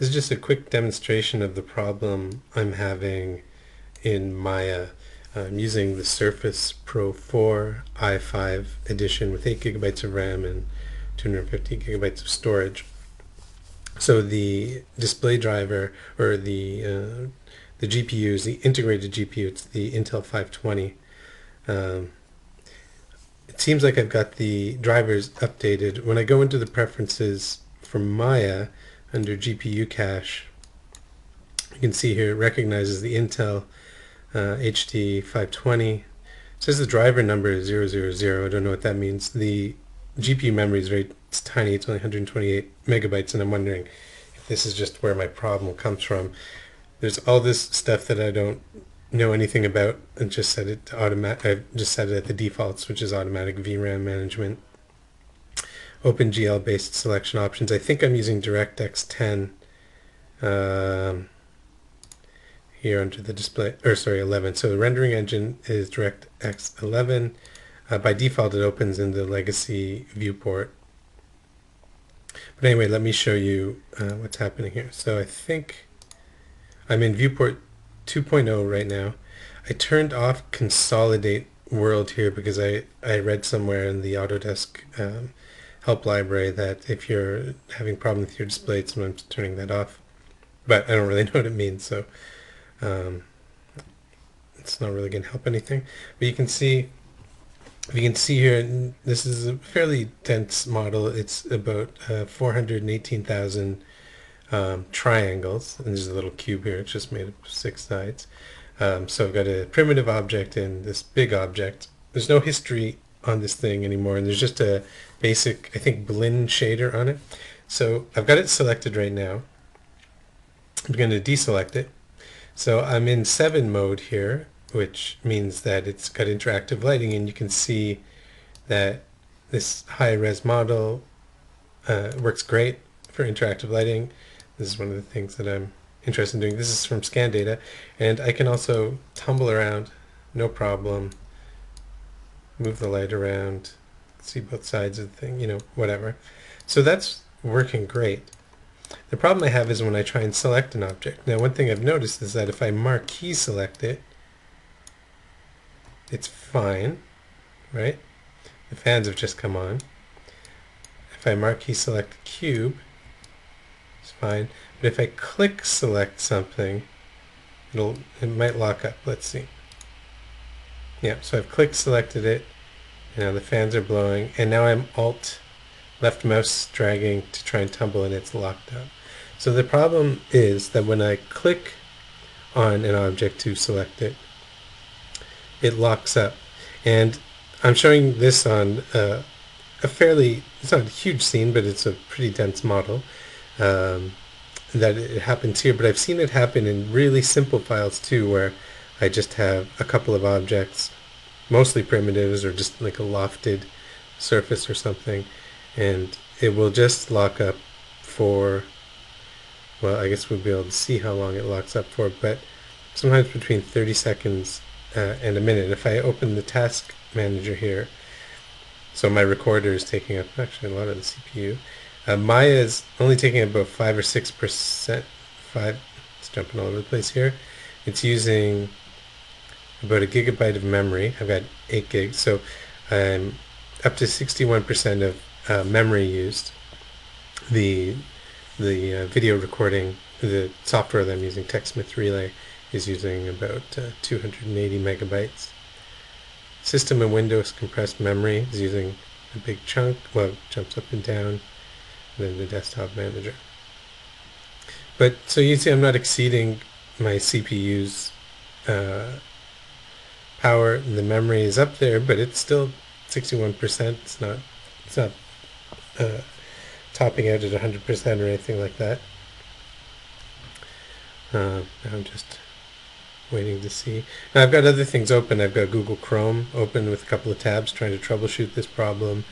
This is just a quick demonstration of the problem I'm having in Maya. I'm using the Surface Pro 4 i5 edition with 8 gigabytes of RAM and 250 gigabytes of storage. So the display driver, or the GPU, is the integrated GPU. It's the Intel 520. It seems like I've got the drivers updated. When I go into the preferences for Maya under GPU cache, you can see here it recognizes the Intel HD 520. It says the driver number is 000. I don't know what that means. The GPU memory is it's tiny. It's only 128 megabytes, and I'm wondering if this is just where my problem comes from. There's all this stuff that I don't know anything about, and just set it to automatic. I've just set it at the defaults, which is automatic VRAM management. OpenGL based selection options. I think I'm using DirectX 10 here under the display, or sorry, 11. So the rendering engine is DirectX 11. By default, it opens in the legacy viewport. But anyway, let me show you what's happening here. So I think I'm in viewport 2.0 right now. I turned off consolidate world here because I read somewhere in the Autodesk help library that if you're having problems with your display, it's sometimes turning that off. But I don't really know what it means, so it's not really going to help anything. But you can see here, this is a fairly dense model. It's about 418,000 triangles, and there's a little cube here. It's just made of 6 sides. So I've got a primitive object and this big object. There's no history on this thing anymore, and there's just a basic, I think, blend shader on it. So I've got it selected right now. I'm going to deselect it. So I'm in 7 mode here, which means that it's got interactive lighting, and you can see that this high-res model works great for interactive lighting. This is one of the things that I'm interested in doing. This is from scan data, and I can also tumble around, no problem, move the light around, see both sides of the thing, whatever. So that's working great. The problem I have is when I try and select an object. Now, one thing I've noticed is that if I marquee select it, it's fine, right? The fans have just come on. If I marquee select the cube, it's fine. But if I click select something, it might lock up. Let's see. Yeah, so I've click selected it. Now the fans are blowing, and now I'm Alt left mouse dragging to try and tumble, and it's locked up. So the problem is that when I click on an object to select it, it locks up. And I'm showing this on a fairly, it's not a huge scene, but it's a pretty dense model. That it happens here, but I've seen it happen in really simple files too, where I just have a couple of objects, mostly primitives or just like a lofted surface or something, and it will just lock up for, well, I guess we'll be able to see how long it locks up for, but sometimes between 30 seconds and a minute. If I open the task manager here, so my recorder is taking up actually a lot of the CPU. Maya is only taking about 5 or 6%. It's jumping all over the place here. It's using about a gigabyte of memory. I've got 8 gigs, so I'm up to 61% of memory used. The video recording, the software that I'm using, TechSmith Relay, is using about 280 megabytes. System and Windows compressed memory is using a big chunk. Well, it jumps up and down. Then the desktop manager. But so you see I'm not exceeding my CPU's power. The memory is up there, but it's still 61%. It's not topping out at 100% or anything like that. Now I'm just waiting to see. Now I've got other things open. I've got Google Chrome open with a couple of tabs trying to troubleshoot this problem.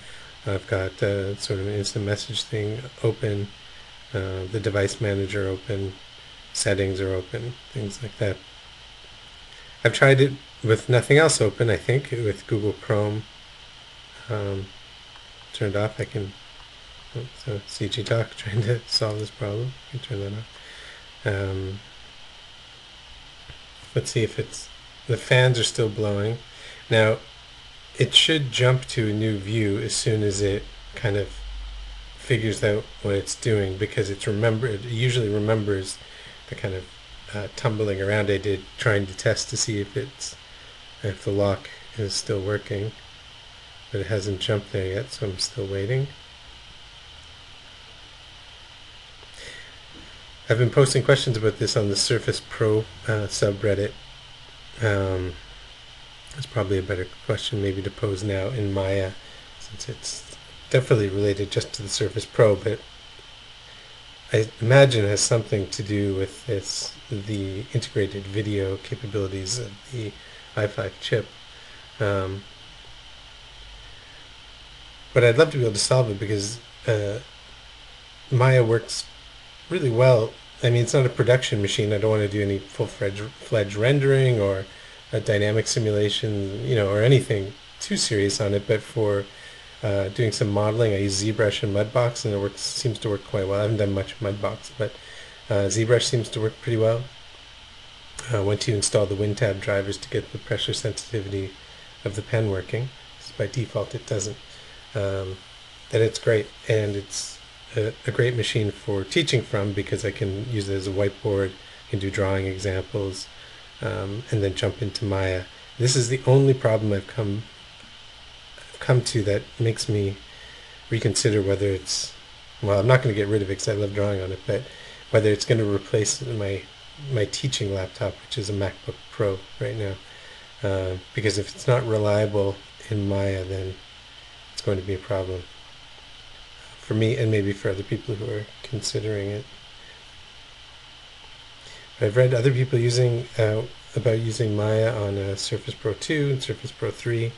I've got sort of an instant message thing open, the device manager open, settings are open, things like that. I've tried it with nothing else open, I think, with Google Chrome turned off. I can, so CG Talk trying to solve this problem. I can turn that off. Um, let's see if the fans are still blowing. Now, it should jump to a new view as soon as it kind of figures out what it's doing, because it usually remembers the kind of tumbling around I did trying to test to see if the lock is still working, but it hasn't jumped there yet, so I'm still waiting. I've been posting questions about this on the Surface Pro subreddit. It's probably a better question maybe to pose now in Maya, since it's definitely related just to the Surface Pro, but I imagine it has something to do with the integrated video capabilities of the i5 chip. But I'd love to be able to solve it, because Maya works really well. I mean, it's not a production machine. I don't want to do any full-fledged rendering or a dynamic simulation, or anything too serious on it. But for doing some modeling, I use ZBrush and Mudbox, and it seems to work quite well. I haven't done much Mudbox, but ZBrush seems to work pretty well. Once you install the WinTab drivers to get the pressure sensitivity of the pen working, because by default it doesn't, then it's great. And it's a great machine for teaching from, because I can use it as a whiteboard, I can do drawing examples, and then jump into Maya. This is the only problem I've come to that makes me reconsider whether it's, well, I'm not going to get rid of it because I love drawing on it, but whether it's going to replace my teaching laptop, which is a MacBook Pro right now, because if it's not reliable in Maya, then it's going to be a problem for me, and maybe for other people who are considering it. But I've read other people about using Maya on a Surface Pro 2 and Surface Pro 3,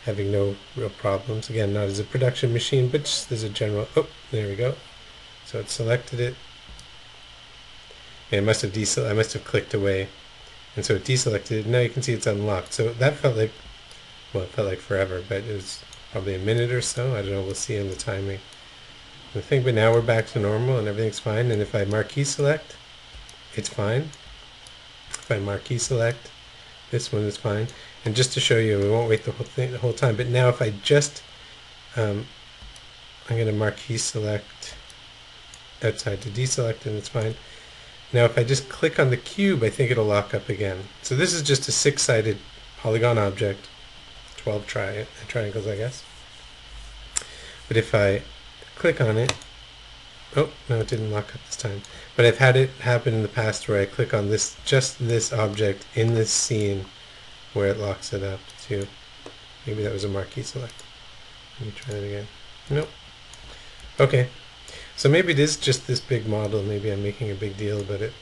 having no real problems. Again, not as a production machine, but just as a general. Oh, there we go. So it selected it, and I must have clicked away, and so it deselected it. Now you can see it's unlocked. So that felt like, well, it felt like forever, but it was probably a minute or so. I don't know. We'll see on the timing. The thing, but now we're back to normal and everything's fine. And if I marquee select, it's fine. If I marquee select, this one is fine. And just to show you, we won't wait the whole time. But now if I just, I'm going to marquee select outside to deselect, and it's fine. Now if I just click on the cube, I think it'll lock up again. So this is just a 6-sided polygon object, 12 triangles, I guess. But if I click on it, oh, no, it didn't lock up this time. But I've had it happen in the past where I click on just this object in this scene where it locks it up too. Maybe that was a marquee select. Let me try that again. Nope. Okay. So maybe it is just this big model. Maybe I'm making a big deal about it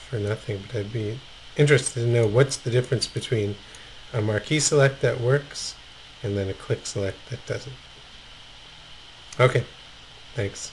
for nothing, but I'd be interested to know what's the difference between a marquee select that works and then a click select that doesn't. Okay. Thanks.